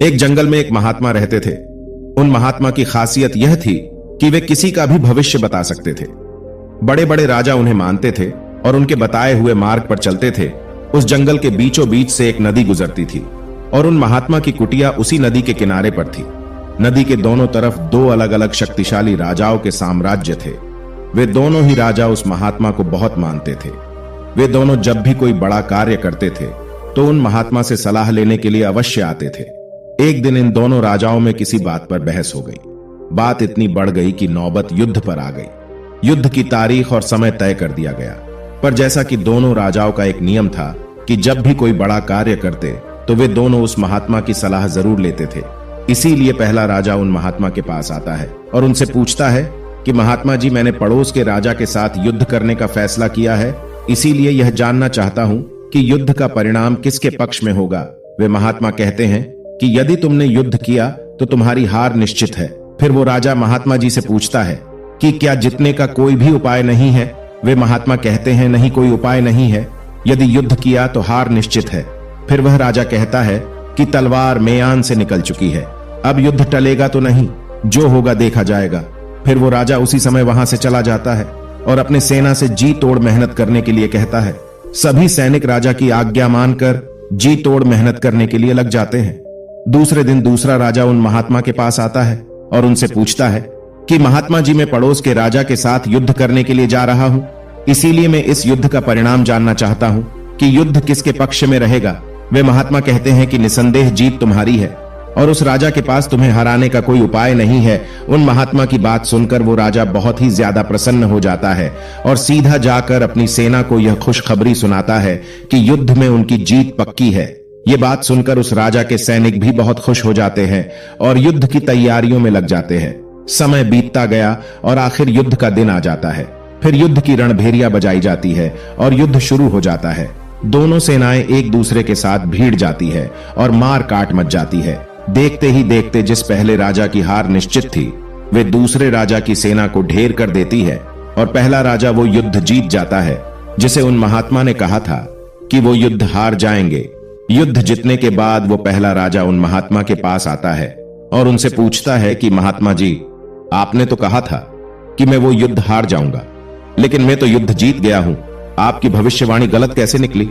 एक जंगल में एक महात्मा रहते थे। उन महात्मा की खासियत यह थी कि वे किसी का भी भविष्य बता सकते थे। बड़े बड़े राजा उन्हें मानते थे और उनके बताए हुए मार्ग पर चलते थे। उस जंगल के बीचों बीच से एक नदी गुजरती थी और उन महात्मा की कुटिया उसी नदी के किनारे पर थी। नदी के दोनों तरफ दो अलग अलग शक्तिशाली राजाओं के साम्राज्य थे। वे दोनों ही राजा उस महात्मा को बहुत मानते थे। वे दोनों जब भी कोई बड़ा कार्य करते थे तो उन महात्मा से सलाह लेने के लिए अवश्य आते थे। एक दिन इन दोनों राजाओं में किसी बात पर बहस हो गई। बात इतनी बढ़ गई कि नौबत युद्ध पर आ गई। युद्ध की तारीख और समय तय कर दिया गया। पर जैसा कि दोनों राजाओं का एक नियम था कि जब भी कोई बड़ा कार्य करते तो वे दोनों उस महात्मा की सलाह जरूर लेते थे। इसीलिए पहला राजा उन महात्मा के पास आता है और उनसे पूछता है कि महात्मा जी, मैंने पड़ोस के राजा के साथ युद्ध करने का फैसला किया है, इसीलिए यह जानना चाहता हूं कि युद्ध का परिणाम किसके पक्ष में होगा। वे महात्मा कहते हैं कि यदि तुमने युद्ध किया तो तुम्हारी हार निश्चित है। फिर वो राजा महात्मा जी से पूछता है कि क्या जीतने का कोई भी उपाय नहीं है। वे महात्मा कहते हैं नहीं, कोई उपाय नहीं है। यदि युद्ध किया तो हार निश्चित है। फिर वह राजा कहता है कि तलवार मेयान से निकल चुकी है, अब युद्ध टलेगा तो नहीं, जो होगा देखा जाएगा। फिर वो राजा उसी समय वहां से चला जाता है और अपने सेना से जी तोड़ मेहनत करने के लिए कहता है। सभी सैनिक राजा की आज्ञा मानकर जी तोड़ मेहनत करने के लिए लग जाते हैं। दूसरे दिन दूसरा राजा उन महात्मा के पास आता है और उनसे पूछता है कि महात्मा जी, मैं पड़ोस के राजा के साथ युद्ध करने के लिए जा रहा हूं, इसीलिए मैं इस युद्ध का परिणाम जानना चाहता हूं कि युद्ध किसके पक्ष में रहेगा। वे महात्मा कहते हैं कि निसंदेह जीत तुम्हारी है और उस राजा के पास तुम्हें हराने का कोई उपाय नहीं है। उन महात्मा की बात सुनकर वो राजा बहुत ही ज्यादा प्रसन्न हो जाता है और सीधा जाकर अपनी सेना को यह खुशखबरी सुनाता है कि युद्ध में उनकी जीत पक्की है। ये बात सुनकर उस राजा के सैनिक भी बहुत खुश हो जाते हैं और युद्ध की तैयारियों में लग जाते हैं। समय बीतता गया और आखिर युद्ध का दिन आ जाता है। फिर युद्ध की रणभेरिया बजाई जाती है और युद्ध शुरू हो जाता है। दोनों सेनाएं एक दूसरे के साथ भीड़ जाती है और मार काट मच जाती है। देखते ही देखते जिस पहले राजा की हार निश्चित थी, वे दूसरे राजा की सेना को ढेर कर देती है और पहला राजा वो युद्ध जीत जाता है जिसे उन महात्मा ने कहा था कि वो युद्ध हार जाएंगे। युद्ध जीतने के बाद वो पहला राजा उन महात्मा के पास आता है और उनसे पूछता है कि महात्मा जी, आपने तो कहा था कि मैं वो युद्ध हार जाऊंगा, लेकिन मैं तो युद्ध जीत गया हूं। आपकी भविष्यवाणी गलत कैसे निकली।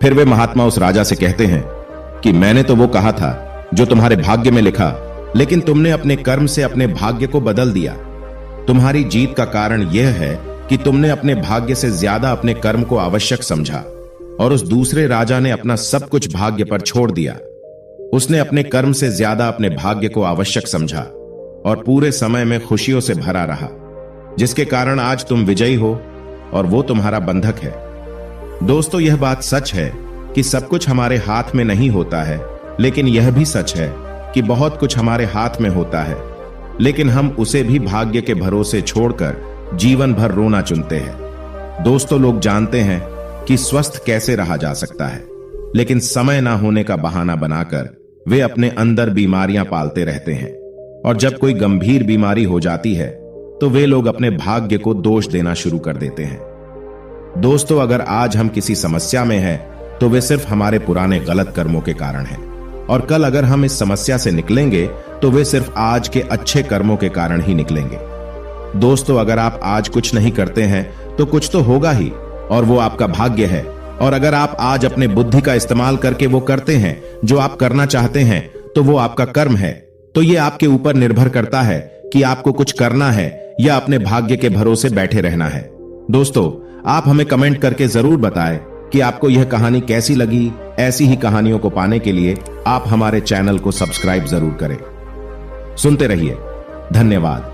फिर वे महात्मा उस राजा से कहते हैं कि मैंने तो वो कहा था जो तुम्हारे भाग्य में लिखा, लेकिन तुमने अपने कर्म से अपने भाग्य को बदल दिया। तुम्हारी जीत का कारण यह है कि तुमने अपने भाग्य से ज्यादा अपने कर्म को आवश्यक समझा और उस दूसरे राजा ने अपना सब कुछ भाग्य पर छोड़ दिया। उसने अपने कर्म से ज्यादा अपने भाग्य को आवश्यक समझा और पूरे समय में खुशियों से भरा रहा, जिसके कारण आज तुम विजयी हो और वो तुम्हारा बंधक है। दोस्तों, यह बात सच है कि सब कुछ हमारे हाथ में नहीं होता है, लेकिन यह भी सच है कि बहुत कुछ हमारे हाथ में होता है, लेकिन हम उसे भी भाग्य के भरोसे छोड़कर जीवन भर रोना चुनते हैं। दोस्तों, लोग जानते हैं कि स्वस्थ कैसे रहा जा सकता है, लेकिन समय ना होने का बहाना बनाकर वे अपने अंदर बीमारियां पालते रहते हैं और जब कोई गंभीर बीमारी हो जाती है तो वे लोग अपने भाग्य को दोष देना शुरू कर देते हैं। दोस्तों, अगर आज हम किसी समस्या में हैं तो वे सिर्फ हमारे पुराने गलत कर्मों के कारण हैं और कल अगर हम इस समस्या से निकलेंगे तो वे सिर्फ आज के अच्छे कर्मों के कारण ही निकलेंगे। दोस्तों, अगर आप आज कुछ नहीं करते हैं तो कुछ तो होगा ही और वो आपका भाग्य है। और अगर आप आज अपने बुद्धि का इस्तेमाल करके वो करते हैं जो आप करना चाहते हैं तो वो आपका कर्म है। तो ये आपके ऊपर निर्भर करता है कि आपको कुछ करना है या अपने भाग्य के भरोसे बैठे रहना है। दोस्तों, आप हमें कमेंट करके जरूर बताएं कि आपको यह कहानी कैसी लगी। ऐसी ही कहानियों को पाने के लिए आप हमारे चैनल को सब्सक्राइब जरूर करें। सुनते रहिए। धन्यवाद।